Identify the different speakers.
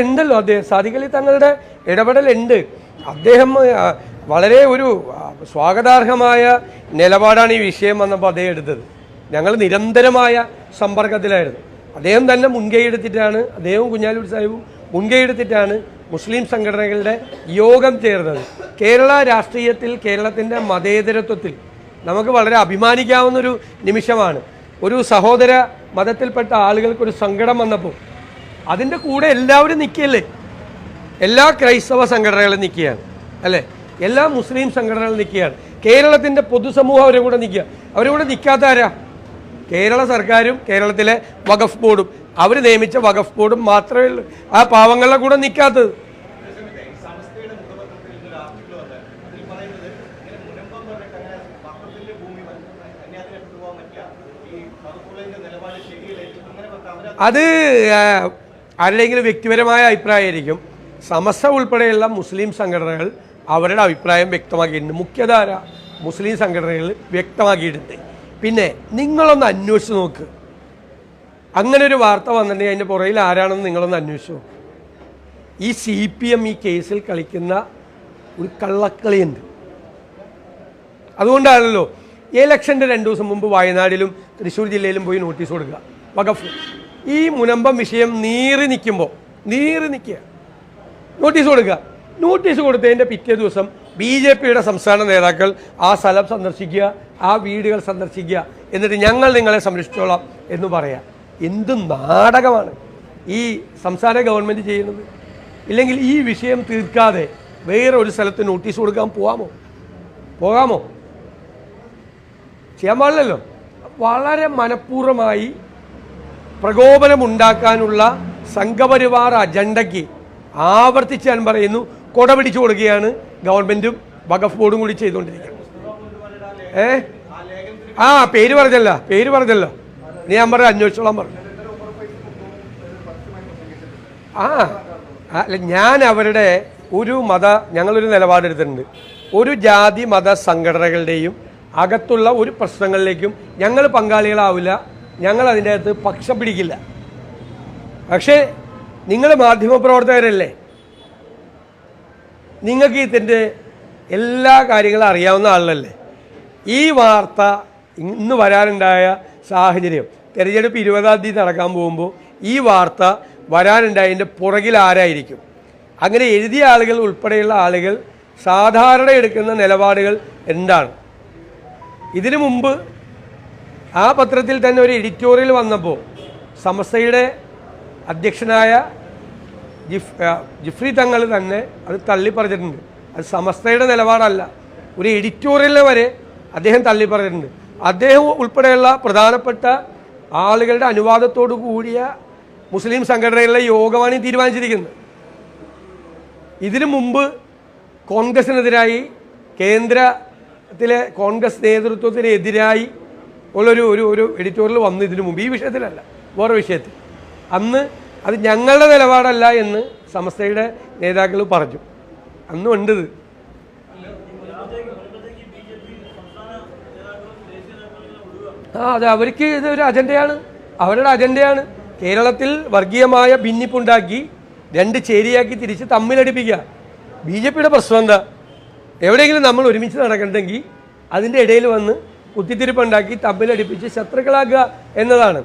Speaker 1: ഉണ്ടല്ലോ അദ്ദേഹം സാദിഖ് അലി തങ്ങളുടെ ഇടപെടലുണ്ട്. അദ്ദേഹം വളരെ ഒരു സ്വാഗതാർഹമായ നിലപാടാണ് ഈ വിഷയം വന്നപ്പോൾ അദ്ദേഹം എടുത്തത്. ഞങ്ങൾ നിരന്തരമായ സമ്പർക്കത്തിലായിരുന്നു. അദ്ദേഹം തന്നെ മുൻകൈ എടുത്തിട്ടാണ്, അദ്ദേഹവും കുഞ്ഞാലൂർ സാഹിബും മുൻകൈ എടുത്തിട്ടാണ് മുസ്ലിം സംഘടനകളുടെ യോഗം ചേർന്നത്. കേരള രാഷ്ട്രീയത്തിൽ, കേരളത്തിൻ്റെ മതേതരത്വത്തിൽ നമുക്ക് വളരെ അഭിമാനിക്കാവുന്നൊരു നിമിഷമാണ്. ഒരു സഹോദര മതത്തിൽപ്പെട്ട ആളുകൾക്കൊരു സങ്കടം വന്നപ്പോൾ അതിൻ്റെ കൂടെ എല്ലാവരും നിൽക്കുകയല്ലേ. എല്ലാ ക്രൈസ്തവ സംഘടനകളും നിൽക്കുകയാണ് അല്ലേ, എല്ലാ മുസ്ലിം സംഘടനകളും നിൽക്കുകയാണ്. കേരളത്തിൻ്റെ പൊതുസമൂഹം അവരെ കൂടെ നിൽക്കുക. അവരെ കൂടെ നിൽക്കാത്ത ആരാ? കേരള സർക്കാരും കേരളത്തിലെ വഖഫ് ബോർഡും, അവർ നിയമിച്ച വഖഫ് ബോർഡും മാത്രമേ ഉള്ളൂ ആ പാവങ്ങളുടെ കൂടെ നിൽക്കാത്തത്. അത് ആരുടെയെങ്കിലും വ്യക്തിപരമായ അഭിപ്രായമായിരിക്കും. സമസ്ത ഉൾപ്പെടെയുള്ള മുസ്ലിം സംഘടനകൾ അവരുടെ അഭിപ്രായം വ്യക്തമാക്കിയിട്ടുണ്ട്. മുഖ്യധാര മുസ്ലിം സംഘടനകൾ വ്യക്തമാക്കിയിട്ടുണ്ട്. പിന്നെ നിങ്ങളൊന്ന് അന്വേഷിച്ച് നോക്ക്, അങ്ങനെ ഒരു വാർത്ത വന്നിട്ടുണ്ടെങ്കിൽ അതിൻ്റെ പുറകിൽ ആരാണെന്ന് നിങ്ങളൊന്ന് അന്വേഷിച്ചു. ഈ CPM ഈ കേസിൽ കളിക്കുന്ന ഒരു കള്ളക്കളിയുണ്ട്. അതുകൊണ്ടാണല്ലോ ഇലക്ഷൻ്റെ 2 ദിവസം മുമ്പ് വയനാടിലും തൃശ്ശൂർ ജില്ലയിലും പോയി നോട്ടീസ് കൊടുക്കുക. വഖഫ് ഈ മുനമ്പം വിഷയം നീറി നിൽക്കുക, നോട്ടീസ് കൊടുക്കുക. നോട്ടീസ് കൊടുത്തതിൻ്റെ പിറ്റേ ദിവസം BJPയുടെ സംസ്ഥാന നേതാക്കൾ ആ സ്ഥലം സന്ദർശിക്കുക, ആ വീടുകൾ സന്ദർശിക്കുക, എന്നിട്ട് ഞങ്ങൾ നിങ്ങളെ സംരക്ഷിച്ചോളാം എന്ന് പറയാം. എന്ത് നാടകമാണ് ഈ സംസ്ഥാന ഗവൺമെൻറ് ചെയ്യുന്നത്? ഇല്ലെങ്കിൽ ഈ വിഷയം തീർക്കാതെ വേറെ ഒരു സ്ഥലത്ത് നോട്ടീസ് കൊടുക്കാൻ പോകാമോ? ചെയ്യാൻ പാടില്ലല്ലോ. വളരെ മനഃപൂർവ്വമായി പ്രകോപനമുണ്ടാക്കാനുള്ള സംഘപരിവാർ അജണ്ടയ്ക്ക് ആവർത്തിച്ച് ഞാൻ പറയുന്നു, കൊട പിടിച്ചു കൊടുക്കുകയാണ് ഗവൺമെൻറ്റും വഖഫ് ബോർഡും കൂടി ചെയ്തുകൊണ്ടിരിക്കുന്നത്. പേര് പറഞ്ഞല്ലോ നീ ഞാൻ പറഞ്ഞ അന്വേഷിച്ചോളാൻ പറഞ്ഞു. അല്ല, ഞാൻ അവരുടെ ഞങ്ങളൊരു നിലപാടെടുത്തിട്ടുണ്ട്. ഒരു ജാതി മത സംഘടനകളുടെയും അകത്തുള്ള ഒരു പ്രശ്നങ്ങളിലേക്കും ഞങ്ങൾ പങ്കാളികളാവില്ല, ഞങ്ങൾ അതിൻ്റെ അകത്ത് പക്ഷം പിടിക്കില്ല. പക്ഷേ നിങ്ങൾ മാധ്യമപ്രവർത്തകരല്ലേ, നിങ്ങൾക്ക് ഇതിൻ്റെ എല്ലാ കാര്യങ്ങളും അറിയാവുന്ന ആളല്ലേ. ഈ വാർത്ത ഇന്ന് വരാനുണ്ടായ സാഹചര്യം, തെരഞ്ഞെടുപ്പ് 20-ാം തീയതി നടക്കാൻ പോകുമ്പോൾ ഈ വാർത്ത വരാനുണ്ടായതിൻ്റെ പുറകിൽ ആരായിരിക്കും? അങ്ങനെ എഴുതിയ ആളുകൾ ഉൾപ്പെടെയുള്ള ആളുകൾ സാധാരണ എടുക്കുന്ന നിലപാടുകൾ എന്താണ്? ഇതിനു മുമ്പ് ആ പത്രത്തിൽ തന്നെ ഒരു എഡിറ്റോറിയൽ വന്നപ്പോൾ സമസ്തയുടെ അധ്യക്ഷനായ ജിഫ്രി തങ്ങൾ തന്നെ അത് തള്ളിപ്പറഞ്ഞിട്ടുണ്ട്. അത് സമസ്തയുടെ നിലപാടല്ല, ഒരു എഡിറ്റോറിയലിനെ വരെ അദ്ദേഹം തള്ളിപ്പറഞ്ഞിട്ടുണ്ട്. അദ്ദേഹം ഉൾപ്പെടെയുള്ള പ്രധാനപ്പെട്ട ആളുകളുടെ അനുവാദത്തോടു കൂടിയ മുസ്ലിം സംഘടനകളിലെ യോഗമാണ് തീരുമാനിച്ചിരിക്കുന്നത്. ഇതിനു മുമ്പ് കോൺഗ്രസിനെതിരായി, കേന്ദ്രത്തിലെ കോൺഗ്രസ് നേതൃത്വത്തിനെതിരായി ഒരു എഡിറ്റോറിയൽ വന്നു ഇതിനു മുമ്പ്. ഈ വിഷയത്തിലല്ല, വേറെ വിഷയത്തിൽ. അന്ന് അത് ഞങ്ങളുടെ നിലപാടല്ല എന്ന് സമസ്തയുടെ നേതാക്കൾ പറഞ്ഞു. അന്നും ഉണ്ടത്. അത് അവർക്ക് ഇതൊരു അജണ്ടയാണ്, അവരുടെ അജണ്ടയാണ്. കേരളത്തിൽ വർഗീയമായ ഭിന്നിപ്പുണ്ടാക്കി 2 ചേരിയാക്കി തിരിച്ച് തമ്മിലടിപ്പിക്കുക. BJPയുടെ പ്രശ്നം എന്താ? എവിടെയെങ്കിലും നമ്മൾ ഒരുമിച്ച് നടക്കണ്ടെങ്കിൽ അതിൻ്റെ ഇടയിൽ വന്ന് കുത്തിത്തിരിപ്പുണ്ടാക്കി തമ്മിലടിപ്പിച്ച് ശത്രുക്കളാക്കുക എന്നതാണ്.